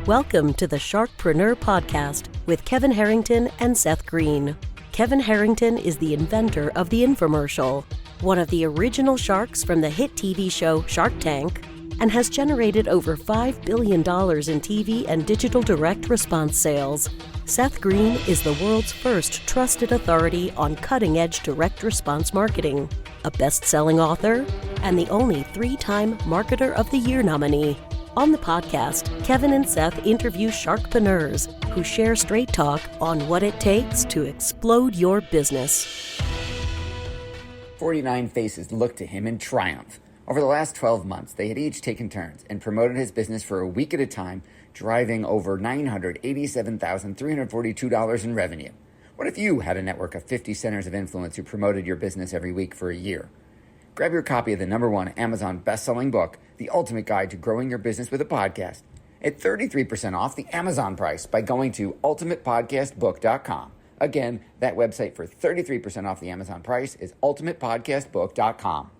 Welcome to the Sharkpreneur Podcast with Kevin Harrington and Seth Green. Kevin Harrington is the inventor of the infomercial, one of the original sharks from the hit TV show Shark Tank, and has generated over $5 billion in TV and digital direct response sales. Seth Green is the world's first trusted authority on cutting-edge direct response marketing, a best-selling author, and the only 3-time Marketer of the Year nominee. On the podcast, Kevin and Seth interview sharkpreneurs who share straight talk on what it takes to explode your business. 49 faces looked to him in triumph. Over the last 12 months, they had each taken turns and promoted his business for a week at a time, driving over $987,342 in revenue. What if you had a network of 50 centers of influence who promoted your business every week for a year? Grab your copy of the #1 Amazon best-selling book, The Ultimate Guide to Growing Your Business with a Podcast, at 33% off the Amazon price by going to ultimatepodcastbook.com. Again, that website for 33% off the Amazon price is ultimatepodcastbook.com.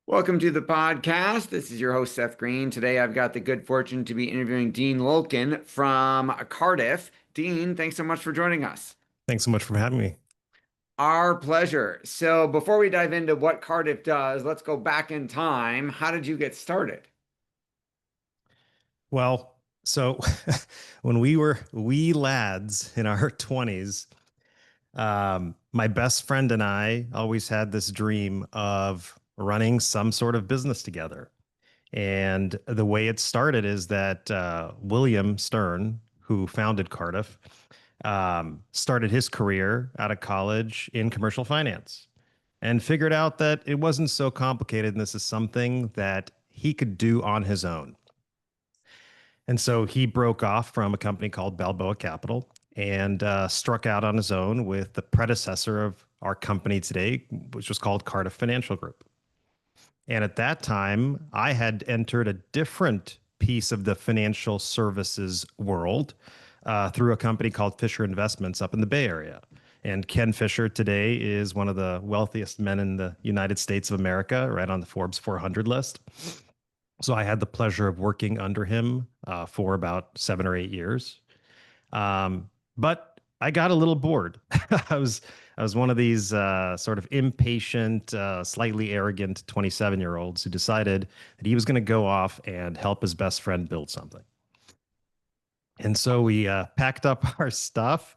Welcome to the podcast. This is your host, Seth Green. Today, I've got the good fortune to be interviewing Dean Lulkin from Cardiff. Dean, thanks so much for joining us. Thanks so much for having me. Our pleasure. So before we dive into what Cardiff does, let's go back in time. How did you get started? Well, so when we were wee lads in our 20s, my best friend and I always had this dream of running some sort of business together. And the way it started is that William Stern, who founded Cardiff, started his career out of college in commercial finance and figured out that it wasn't so complicated. And this is something that he could do on his own. And so he broke off from a company called Balboa Capital and struck out on his own with the predecessor of our company today, which was called Cardiff Financial Group. And at that time, I had entered a different piece of the financial services world through a company called Fisher Investments up in the Bay Area. And Ken Fisher today is one of the wealthiest men in the United States of America, right on the Forbes 400 list. So I had the pleasure of working under him for about 7 or 8 years. But I got a little bored. I was one of these sort of impatient, slightly arrogant 27-year-olds who decided that he was going to go off and help his best friend build something. And so we packed up our stuff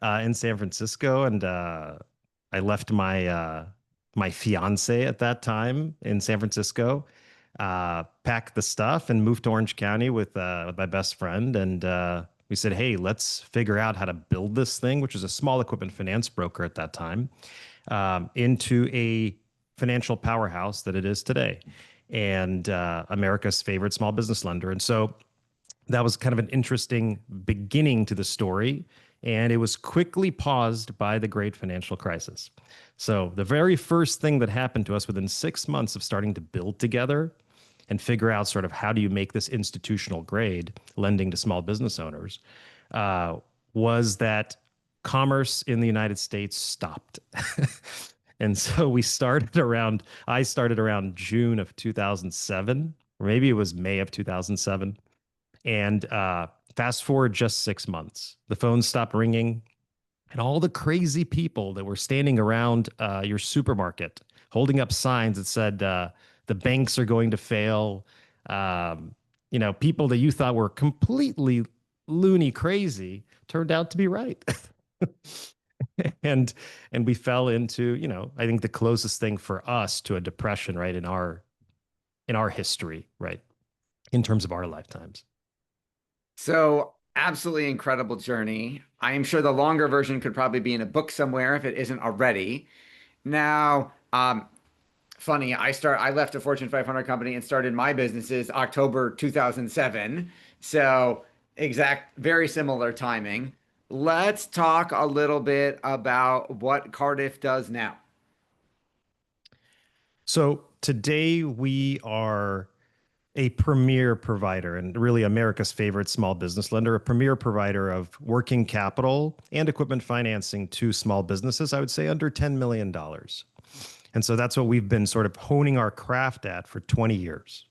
in San Francisco, and I left my fiance at that time in San Francisco, packed the stuff, and moved to Orange County with my best friend. And we said, hey, let's figure out how to build this thing, which was a small equipment finance broker at that time, into a financial powerhouse that it is today, and America's favorite small business lender. And so that was kind of an interesting beginning to the story, and it was quickly paused by the great financial crisis. So the very first thing that happened to us within 6 months of starting to build together and figure out sort of how do you make this institutional grade lending to small business owners was that commerce in the United States stopped. And so I started around June of 2007, or maybe it was May of 2007. And fast forward just 6 months, the phone stopped ringing, and all the crazy people that were standing around your supermarket holding up signs that said the banks are going to fail, people that you thought were completely loony crazy turned out to be right. and we fell into, I think the closest thing for us to a depression, right, in our history, right, in terms of our lifetimes. So absolutely incredible journey. I am sure the longer version could probably be in a book somewhere if it isn't already. Now, funny, I left a Fortune 500 company and started my businesses October 2007. So very similar timing. Let's talk a little bit about what Cardiff does now. So today we are a premier provider, and really America's favorite small business lender, a premier provider of working capital and equipment financing to small businesses, I would say under $10 million. And so that's what we've been sort of honing our craft at for 20 years.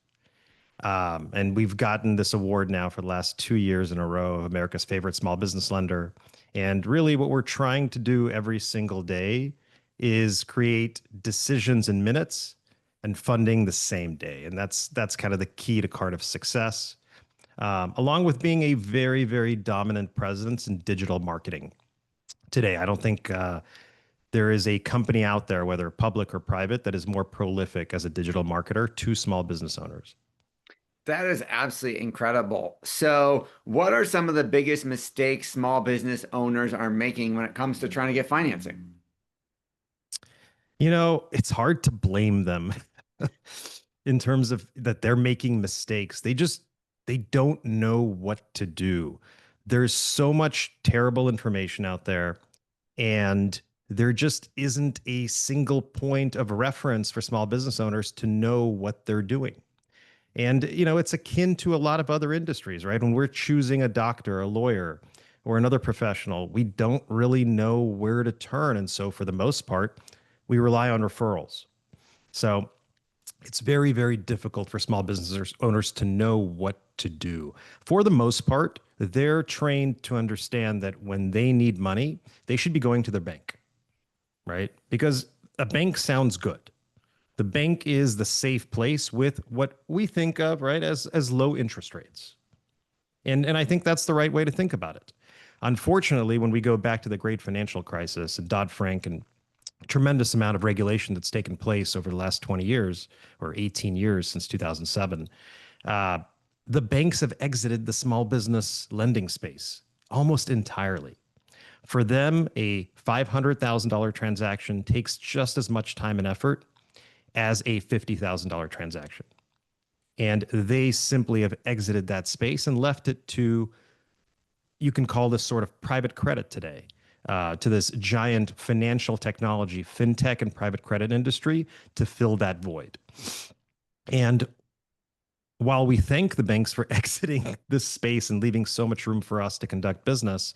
And we've gotten this award now for the last 2 years in a row of America's favorite small business lender. And really, what we're trying to do every single day is create decisions in minutes and funding the same day. And that's kind of the key to Cardiff's success, along with being a very, very dominant presence in digital marketing today. I don't think there is a company out there, whether public or private, that is more prolific as a digital marketer to small business owners. That is absolutely incredible. So, what are some of the biggest mistakes small business owners are making when it comes to trying to get financing? It's hard to blame them in terms of that they're making mistakes. They don't know what to do. There's so much terrible information out there, and there just isn't a single point of reference for small business owners to know what they're doing. And, it's akin to a lot of other industries, right? When we're choosing a doctor, a lawyer, or another professional, we don't really know where to turn. And so, for the most part, we rely on referrals. So, it's very, very difficult for small business owners to know what to do. For the most part, they're trained to understand that when they need money, they should be going to their bank, right? Because a bank sounds good. The bank is the safe place with what we think of, right, as low interest rates. And I think that's the right way to think about it. Unfortunately, when we go back to the great financial crisis and Dodd-Frank and tremendous amount of regulation that's taken place over the last 20 years or 18 years since 2007, the banks have exited the small business lending space almost entirely. For them, a $500,000 transaction takes just as much time and effort as a $50,000 transaction. And they simply have exited that space and left it to, you can call this sort of private credit today, to this giant financial technology, fintech and private credit industry to fill that void. And while we thank the banks for exiting this space and leaving so much room for us to conduct business,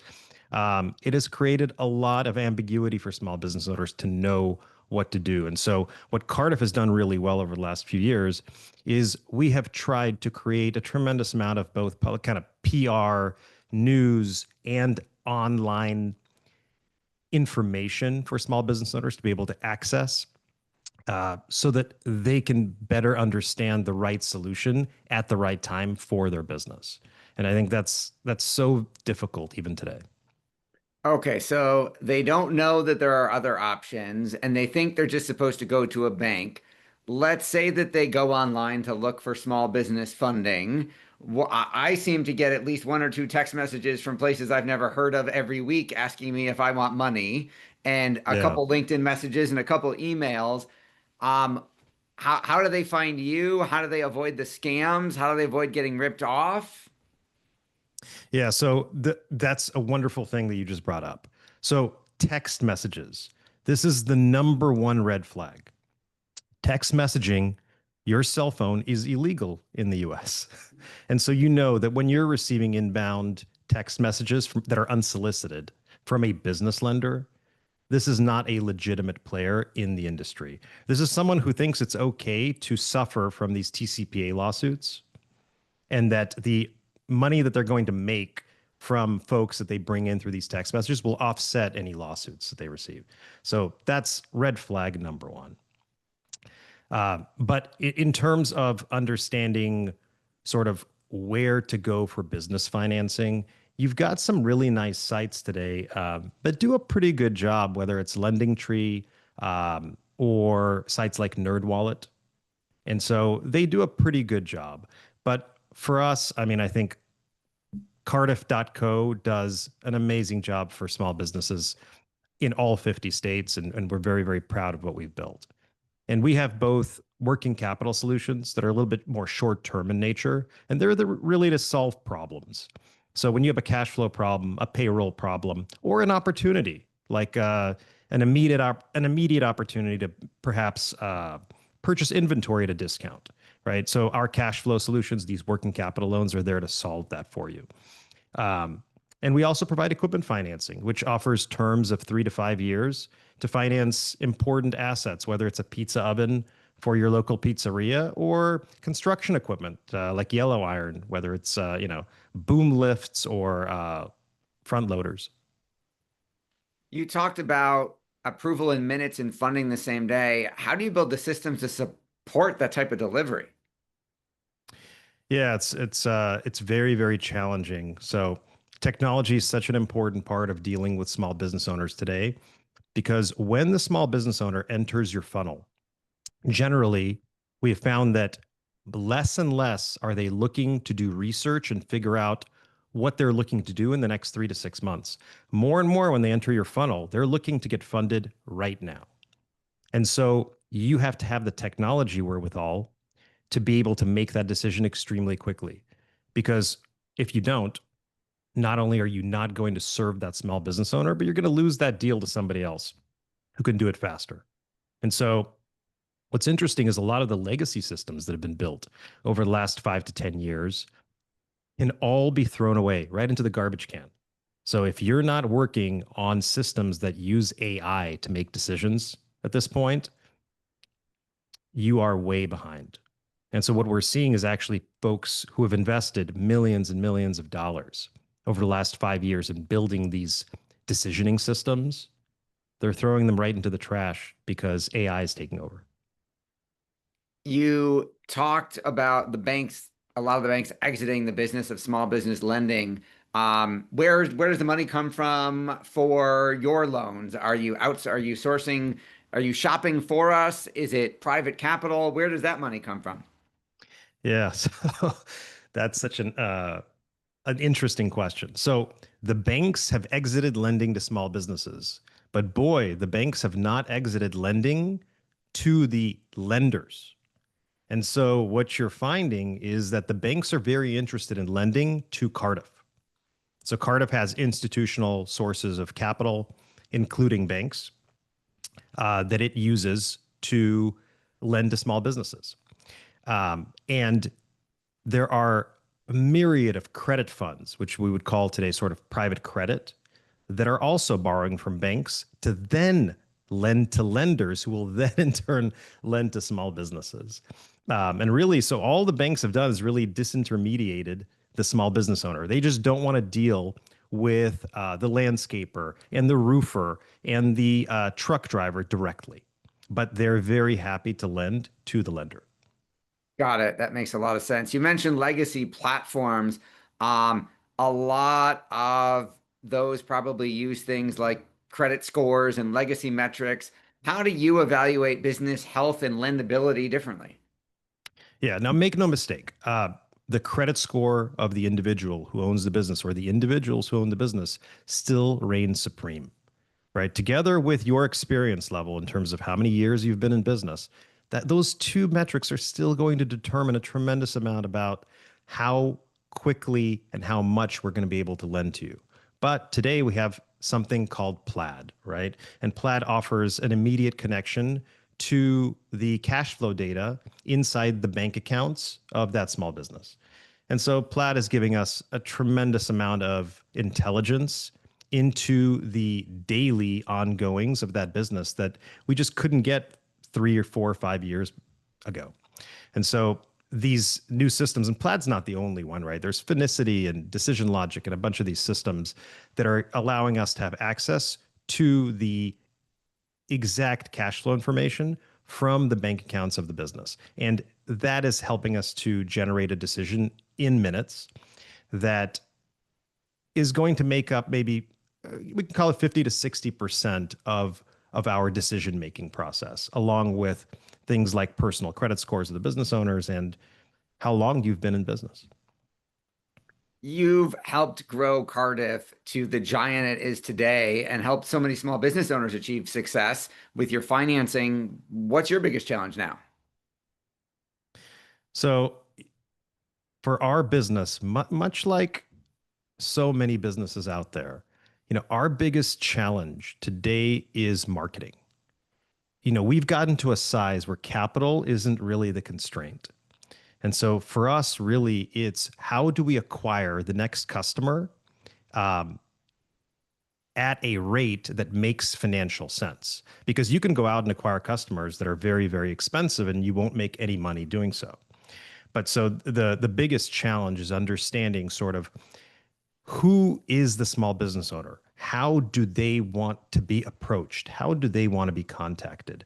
it has created a lot of ambiguity for small business owners to know what to do. And so what Cardiff has done really well over the last few years is we have tried to create a tremendous amount of both public kind of PR, news, and online information for small business owners to be able to access, so that they can better understand the right solution at the right time for their business. And I think that's so difficult even today. Okay, so they don't know that there are other options and they think they're just supposed to go to a bank. Let's say that they go online to look for small business funding. I seem to get at least one or two text messages from places I've never heard of every week asking me if I want money, and a Yeah. couple LinkedIn messages and a couple emails. Um, how do they find you? How do they avoid the scams? How do they avoid getting ripped off? Yeah, so that's a wonderful thing that you just brought up. So text messages. This is the number one red flag. Text messaging, your cell phone is illegal in the US. And so that when you're receiving inbound text messages that are unsolicited from a business lender, this is not a legitimate player in the industry. This is someone who thinks it's okay to suffer from these TCPA lawsuits, and that the money that they're going to make from folks that they bring in through these text messages will offset any lawsuits that they receive. So that's red flag number one. But in terms of understanding sort of where to go for business financing, you've got some really nice sites today that do a pretty good job, whether it's LendingTree or sites like NerdWallet. And so they do a pretty good job. But for us, I mean, I think Cardiff.co does an amazing job for small businesses in all 50 states. And we're very, very proud of what we've built. And we have both working capital solutions that are a little bit more short term in nature, and they're really to solve problems. So when you have a cash flow problem, a payroll problem, or an opportunity like an immediate opportunity to perhaps purchase inventory at a discount, right? So our cash flow solutions, these working capital loans, are there to solve that for you. And we also provide equipment financing, which offers terms of 3 to 5 years to finance important assets, whether it's a pizza oven for your local pizzeria or construction equipment like yellow iron, whether it's boom lifts or front loaders. You talked about approval in minutes and funding the same day. How do you build the systems to support that type of delivery? Yeah, it's very, very challenging. So technology is such an important part of dealing with small business owners today because when the small business owner enters your funnel, generally we have found that less and less are they looking to do research and figure out what they're looking to do in the next 3 to 6 months. More and more when they enter your funnel, they're looking to get funded right now. And so you have to have the technology wherewithal to be able to make that decision extremely quickly. Because if you don't, not only are you not going to serve that small business owner, but you're going to lose that deal to somebody else who can do it faster. And so what's interesting is a lot of the legacy systems that have been built over the last 5 to 10 years can all be thrown away right into the garbage can. So if you're not working on systems that use AI to make decisions at this point, you are way behind. And so what we're seeing is actually folks who have invested millions and millions of dollars over the last 5 years in building these decisioning systems. They're throwing them right into the trash because AI is taking over. You talked about the banks, a lot of the banks exiting the business of small business lending. Where does the money come from for your loans? Are you sourcing, are you shopping for us? Is it private capital? Where does that money come from? Yeah, so that's such an interesting question. So the banks have exited lending to small businesses, but boy, the banks have not exited lending to the lenders. And so what you're finding is that the banks are very interested in lending to Cardiff. So Cardiff has institutional sources of capital, including banks, that it uses to lend to small businesses. And there are a myriad of credit funds, which we would call today sort of private credit, that are also borrowing from banks to then lend to lenders who will then in turn lend to small businesses. And really, so all the banks have done is really disintermediated the small business owner. They just don't want to deal with the landscaper and the roofer and the truck driver directly, but they're very happy to lend to the lender. Got it. That makes a lot of sense. You mentioned legacy platforms. A lot of those probably use things like credit scores and legacy metrics. How do you evaluate business health and lendability differently? Yeah. Now, make no mistake. The credit score of the individual who owns the business or the individuals who own the business still reigns supreme, right? Together with your experience level in terms of how many years you've been in business, that those two metrics are still going to determine a tremendous amount about how quickly and how much we're going to be able to lend to you. But today we have something called Plaid, right? And Plaid offers an immediate connection to the cash flow data inside the bank accounts of that small business. And so Plaid is giving us a tremendous amount of intelligence into the daily ongoings of that business that we just couldn't get 3 or 4 or 5 years ago. And so these new systems, and Plaid's not the only one, right? There's Finicity and Decision Logic and a bunch of these systems that are allowing us to have access to the exact cash flow information from the bank accounts of the business. And that is helping us to generate a decision in minutes that is going to make up maybe, we can call it 50 to 60% of our decision making process, along with things like personal credit scores of the business owners and how long you've been in business. You've helped grow Cardiff to the giant it is today and helped so many small business owners achieve success with your financing. What's your biggest challenge now? So for our business, much like so many businesses out there, our biggest challenge today is marketing. We've gotten to a size where capital isn't really the constraint. And so for us, really, it's how do we acquire the next customer at at a rate that makes financial sense, because you can go out and acquire customers that are very, very expensive and you won't make any money doing so. But so the biggest challenge is understanding sort of who is the small business owner? How do they want to be approached? How do they want to be contacted?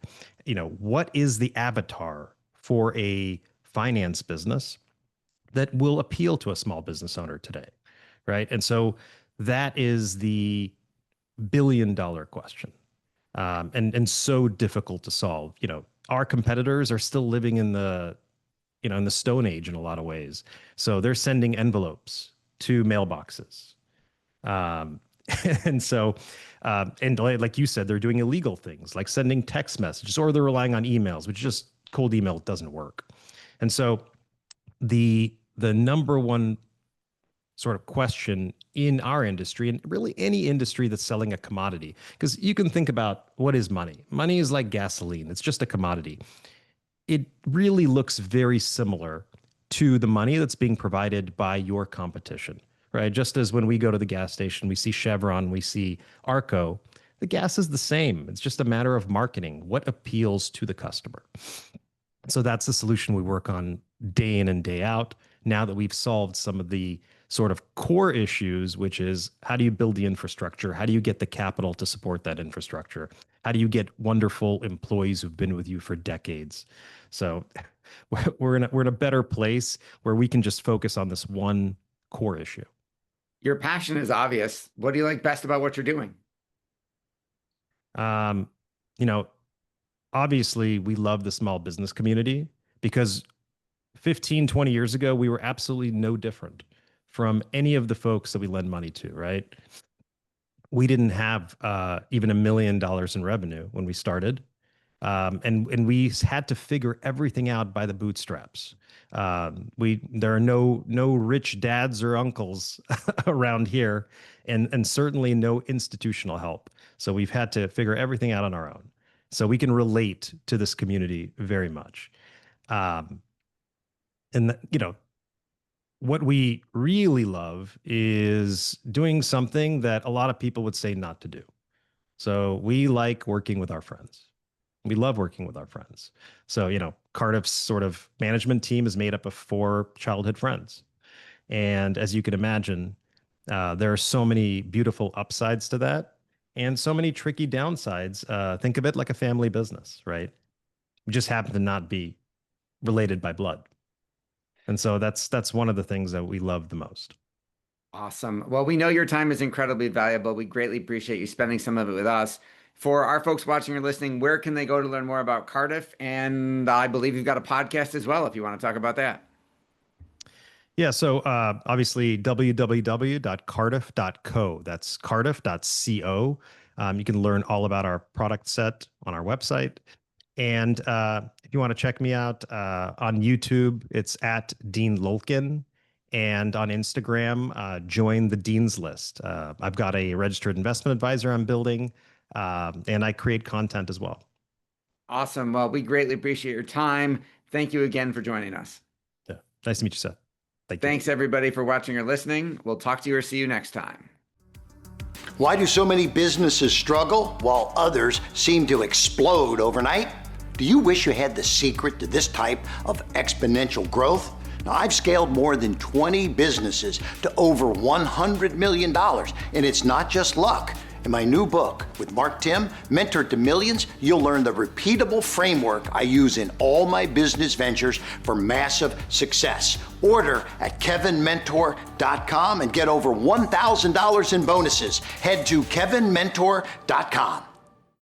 What is the avatar for a finance business that will appeal to a small business owner today, right? And so that is the billion-dollar question, and so difficult to solve. Our competitors are still living in the Stone Age in a lot of ways. So they're sending envelopes to mailboxes, and so and like you said, they're doing illegal things like sending text messages, or they're relying on emails, which just cold email doesn't work. And so the number one sort of question in our industry, and really any industry that's selling a commodity, because you can think about, what is money? Money is like gasoline. It's just a commodity. It really looks very similar to the money that's being provided by your competition, right? Just as when we go to the gas station, we see Chevron, we see Arco, the gas is the same. It's just a matter of marketing. What appeals to the customer? So that's the solution we work on day in and day out. Now that we've solved some of the sort of core issues, which is, how do you build the infrastructure? How do you get the capital to support that infrastructure? How do you get wonderful employees who've been with you for decades? So we're in a better place where we can just focus on this one core issue. Your passion is obvious. What do you like best about what you're doing? Obviously we love the small business community, because 15, 20 years ago, we were absolutely no different from any of the folks that we lend money to, right? We didn't have even $1 million in revenue when we started. And we had to figure everything out by the bootstraps. There are no rich dads or uncles around here, and certainly no institutional help. So we've had to figure everything out on our own. So we can relate to this community very much. What we really love is doing something that a lot of people would say not to do. So we like working with our friends. We love working with our friends. So, Cardiff's sort of management team is made up of 4 childhood friends. And as you can imagine, there are so many beautiful upsides to that and so many tricky downsides. Think of it like a family business, right? We just happen to not be related by blood. And so that's one of the things that we love the most. Awesome. Well, we know your time is incredibly valuable. We greatly appreciate you spending some of it with us. For our folks watching or listening, where can they go to learn more about Cardiff? And I believe you've got a podcast as well, if you want to talk about that. Yeah, so obviously www.cardiff.co. That's cardiff.co. You can learn all about our product set on our website. And if you want to check me out on YouTube, it's at Dean Lolkin. And on Instagram, join the Dean's List. I've got a registered investment advisor I'm building, and I create content as well. Awesome. Well, we greatly appreciate your time. Thank you again for joining us. Yeah. Nice to meet you, Seth. Thanks, everybody, for watching or listening. We'll talk to you or see you next time. Why do so many businesses struggle while others seem to explode overnight? Do you wish you had the secret to this type of exponential growth? Now, I've scaled more than 20 businesses to over $100 million, and it's not just luck. In my new book with Mark Tim, Mentor to Millions, you'll learn the repeatable framework I use in all my business ventures for massive success. Order at kevinmentor.com and get over $1,000 in bonuses. Head to kevinmentor.com.